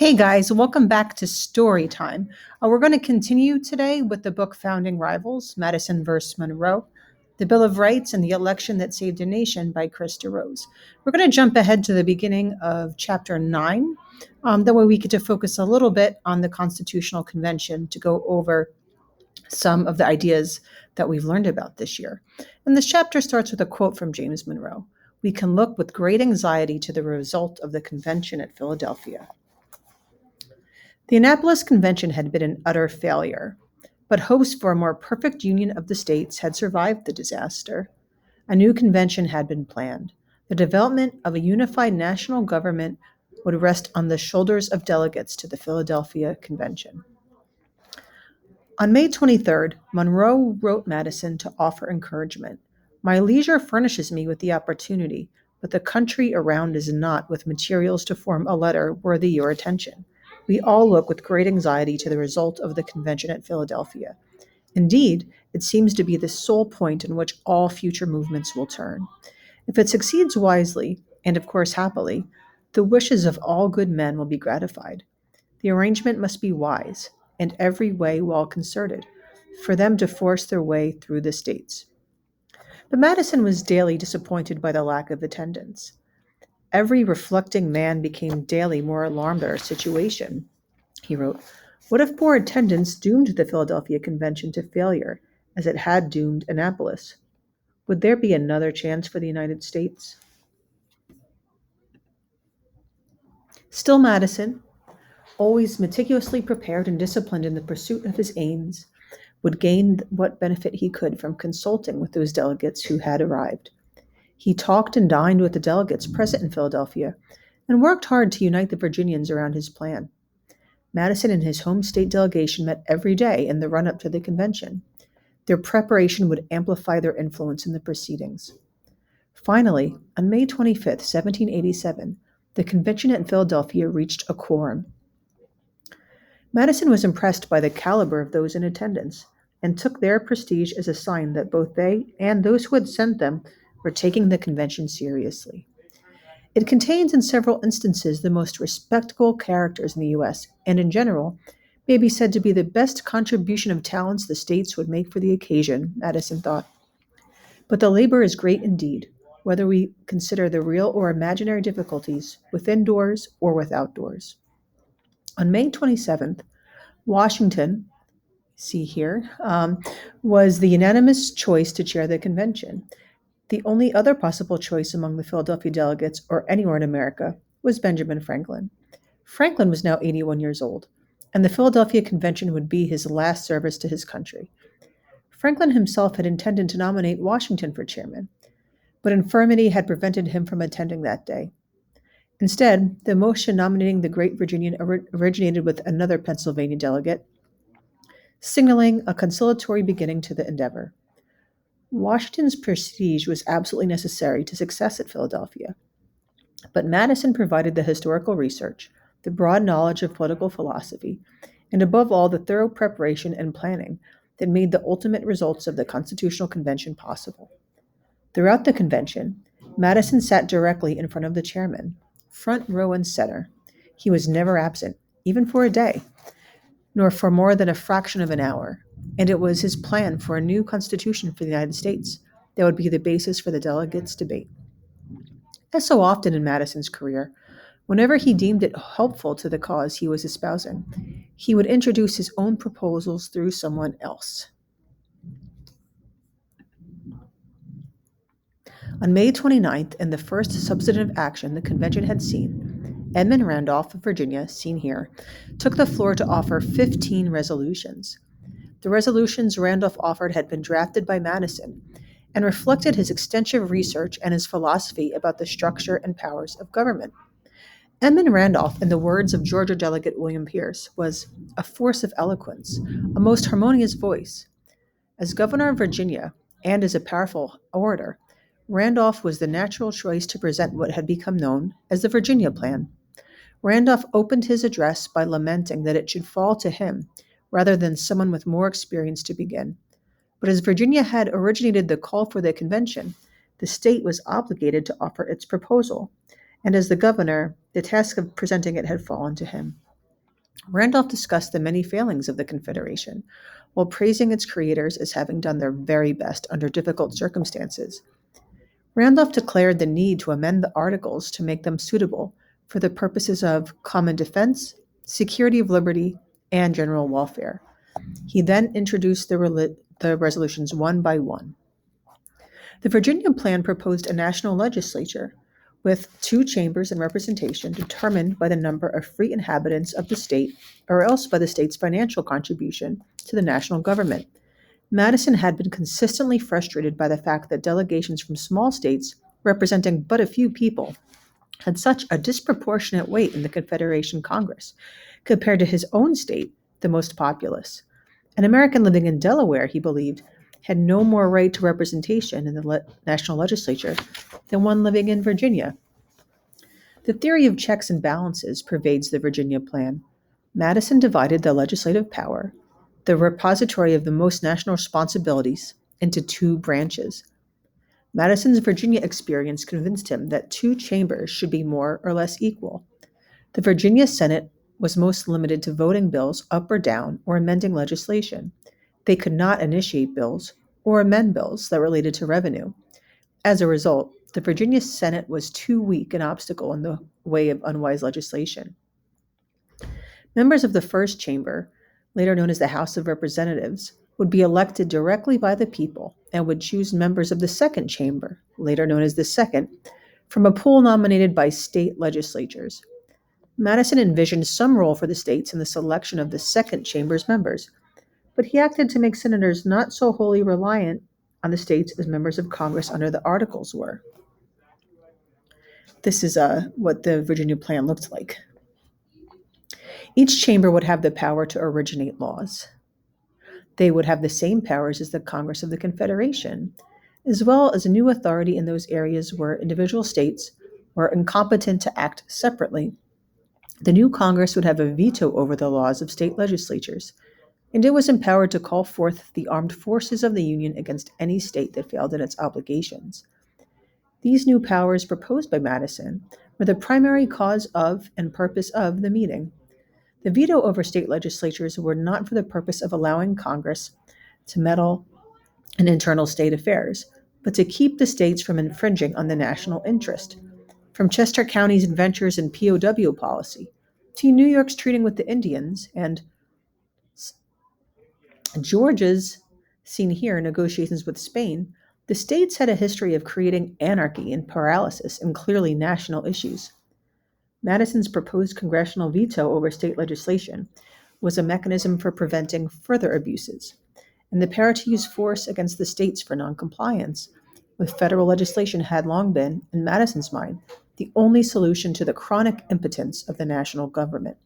Hey guys, welcome back to Story Time. We're going to continue today with the book Founding Rivals, Madison versus Monroe, The Bill of Rights and the Election That Saved a Nation by Chris DeRose. We're going to jump ahead to the beginning of chapter 9. That way we get to focus a little bit on the Constitutional Convention to go over some of the ideas that we've learned about this year. And this chapter starts with a quote from James Monroe. We can look with great anxiety to the result of the convention at Philadelphia. The Annapolis Convention had been an utter failure, but hopes for a more perfect union of the states had survived the disaster. A new convention had been planned. The development of a unified national government would rest on the shoulders of delegates to the Philadelphia Convention. On May 23rd, Monroe wrote Madison to offer encouragement. My leisure furnishes me with the opportunity, but the country around is not with materials to form a letter worthy your attention. We all look with great anxiety to the result of the convention at Philadelphia. Indeed, it seems to be the sole point in which all future movements will turn. If it succeeds wisely, and of course happily, the wishes of all good men will be gratified. The arrangement must be wise, and every way well concerted, for them to force their way through the states. But Madison was daily disappointed by the lack of attendance. Every reflecting man became daily more alarmed at our situation. He wrote, What if poor attendance doomed the Philadelphia Convention to failure, as it had doomed Annapolis? Would there be another chance for the United States? Still Madison, always meticulously prepared and disciplined in the pursuit of his aims, would gain what benefit he could from consulting with those delegates who had arrived. He talked and dined with the delegates present in Philadelphia and worked hard to unite the Virginians around his plan. Madison and his home state delegation met every day in the run-up to the convention. Their preparation would amplify their influence in the proceedings. Finally, on May 25th, 1787, the convention at Philadelphia reached a quorum. Madison was impressed by the caliber of those in attendance and took their prestige as a sign that both they and those who had sent them were taking the convention seriously. It contains in several instances the most respectable characters in the U.S., and in general, may be said to be the best contribution of talents the states would make for the occasion, Madison thought. But the labor is great indeed, whether we consider the real or imaginary difficulties within doors or without doors. On May 27th, Washington, see here, was the unanimous choice to chair the convention. The only other possible choice among the Philadelphia delegates, or anywhere in America, was Benjamin Franklin. Franklin was now 81 years old, and the Philadelphia Convention would be his last service to his country. Franklin himself had intended to nominate Washington for chairman, but infirmity had prevented him from attending that day. Instead, the motion nominating the great Virginian originated with another Pennsylvania delegate, signaling a conciliatory beginning to the endeavor. Washington's prestige was absolutely necessary to success at Philadelphia, but Madison provided the historical research, the broad knowledge of political philosophy, and above all the thorough preparation and planning that made the ultimate results of the Constitutional Convention possible. Throughout the convention, Madison sat directly in front of the chairman, front row and center. He was never absent, even for a day, nor for more than a fraction of an hour, and it was his plan for a new constitution for the United States that would be the basis for the delegates' debate. As so often in Madison's career, whenever he deemed it helpful to the cause he was espousing, he would introduce his own proposals through someone else. On May 29th, in the first substantive action the convention had seen, Edmund Randolph of Virginia, seen here, took the floor to offer 15 resolutions. The resolutions Randolph offered had been drafted by Madison and reflected his extensive research and his philosophy about the structure and powers of government. Edmund Randolph, in the words of Georgia Delegate William Pierce, was a force of eloquence, a most harmonious voice. As governor of Virginia, and as a powerful orator, Randolph was the natural choice to present what had become known as the Virginia Plan. Randolph opened his address by lamenting that it should fall to him rather than someone with more experience to begin. But as Virginia had originated the call for the convention, the state was obligated to offer its proposal, and as the governor, the task of presenting it had fallen to him. Randolph discussed the many failings of the Confederation, while praising its creators as having done their very best under difficult circumstances. Randolph declared the need to amend the Articles to make them suitable for the purposes of common defense, security of liberty, and general welfare. He then introduced the resolutions one by one. The Virginia Plan proposed a national legislature with two chambers and representation determined by the number of free inhabitants of the state or else by the state's financial contribution to the national government. Madison had been consistently frustrated by the fact that delegations from small states, representing but a few people, had such a disproportionate weight in the Confederation Congress compared to his own state, the most populous. An American living in Delaware, he believed, had no more right to representation in the national legislature than one living in Virginia. The theory of checks and balances pervades the Virginia Plan. Madison divided the legislative power, the repository of the most national responsibilities, into two branches. Madison's Virginia experience convinced him that two chambers should be more or less equal. The Virginia Senate was most limited to voting bills up or down or amending legislation. They could not initiate bills or amend bills that related to revenue. As a result, the Virginia Senate was too weak an obstacle in the way of unwise legislation. Members of the first chamber, later known as the House of Representatives, would be elected directly by the people and would choose members of the second chamber, later known as the second, from a pool nominated by state legislatures. Madison envisioned some role for the states in the selection of the second chamber's members, but he acted to make senators not so wholly reliant on the states as members of Congress under the Articles were. This is what the Virginia Plan looked like. Each chamber would have the power to originate laws. They would have the same powers as the Congress of the Confederation, as well as a new authority in those areas where individual states were incompetent to act separately. The new Congress would have a veto over the laws of state legislatures, and it was empowered to call forth the armed forces of the Union against any state that failed in its obligations. These new powers proposed by Madison were the primary cause of and purpose of the meeting. The veto over state legislatures were not for the purpose of allowing Congress to meddle in internal state affairs, but to keep the states from infringing on the national interest. From Chester County's adventures in POW policy to New York's treating with the Indians and Georgia's, seen here, negotiations with Spain, the states had a history of creating anarchy and paralysis in clearly national issues. Madison's proposed congressional veto over state legislation was a mechanism for preventing further abuses, and the power to use force against the states for noncompliance with federal legislation had long been, in Madison's mind, the only solution to the chronic impotence of the national government.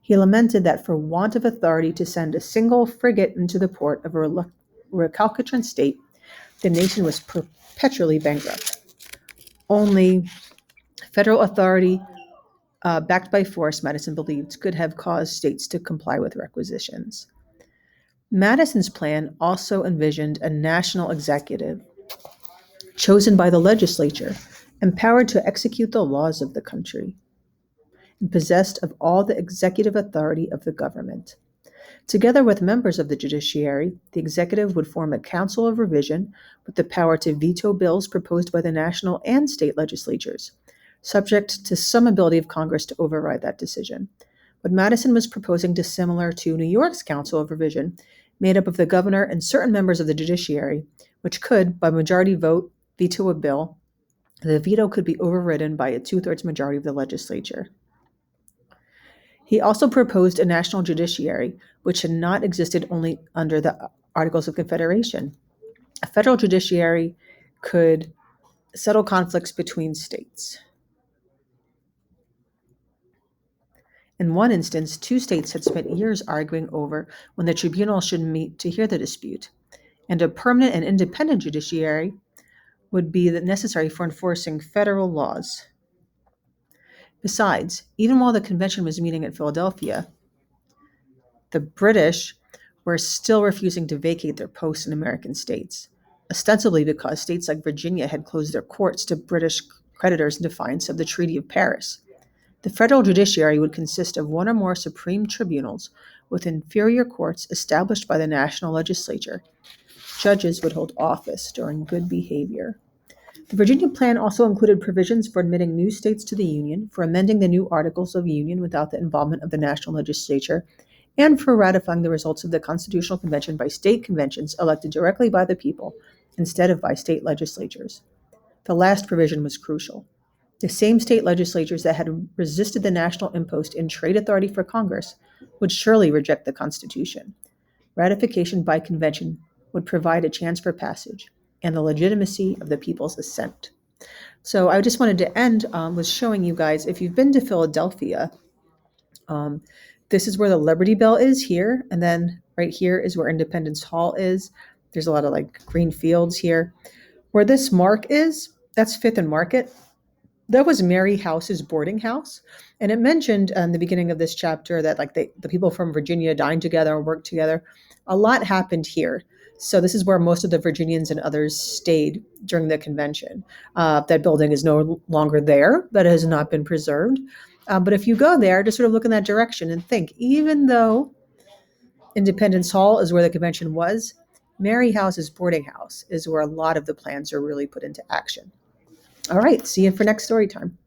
He lamented that for want of authority to send a single frigate into the port of a recalcitrant state, the nation was perpetually bankrupt. Only federal authority backed by force, Madison believed, could have caused states to comply with requisitions. Madison's plan also envisioned a national executive chosen by the legislature, empowered to execute the laws of the country, and possessed of all the executive authority of the government. Together with members of the judiciary, the executive would form a council of revision with the power to veto bills proposed by the national and state legislatures, subject to some ability of Congress to override that decision. What Madison was proposing is similar to New York's Council of Revision, made up of the governor and certain members of the judiciary, which could, by majority vote, veto a bill. The veto could be overridden by a two-thirds majority of the legislature. He also proposed a national judiciary, which had not existed only under the Articles of Confederation. A federal judiciary could settle conflicts between states. In one instance, two states had spent years arguing over when the tribunal should meet to hear the dispute, and a permanent and independent judiciary would be necessary for enforcing federal laws. Besides, even while the convention was meeting at Philadelphia, the British were still refusing to vacate their posts in American states, ostensibly because states like Virginia had closed their courts to British creditors in defiance of the Treaty of Paris. The federal judiciary would consist of one or more supreme tribunals with inferior courts established by the national legislature. Judges would hold office during good behavior. The Virginia Plan also included provisions for admitting new states to the Union, for amending the new Articles of Union without the involvement of the national legislature, and for ratifying the results of the Constitutional Convention by state conventions elected directly by the people instead of by state legislatures. The last provision was crucial. The same state legislatures that had resisted the national impost in trade authority for Congress would surely reject the Constitution. Ratification by convention would provide a chance for passage and the legitimacy of the people's assent. So I just wanted to end with showing you guys, if you've been to Philadelphia, this is where the Liberty Bell is here, and then right here is where Independence Hall is. There's a lot of like green fields here. Where this mark is, that's Fifth and Market. That was Mary House's boarding house. And it mentioned in the beginning of this chapter that like the people from Virginia dined together and worked together. A lot happened here. So this is where most of the Virginians and others stayed during the convention. That building is no longer there. That has not been preserved. But if you go there, just sort of look in that direction and think, even though Independence Hall is where the convention was, Mary House's boarding house is where a lot of the plans are really put into action. All right, see you for next story time.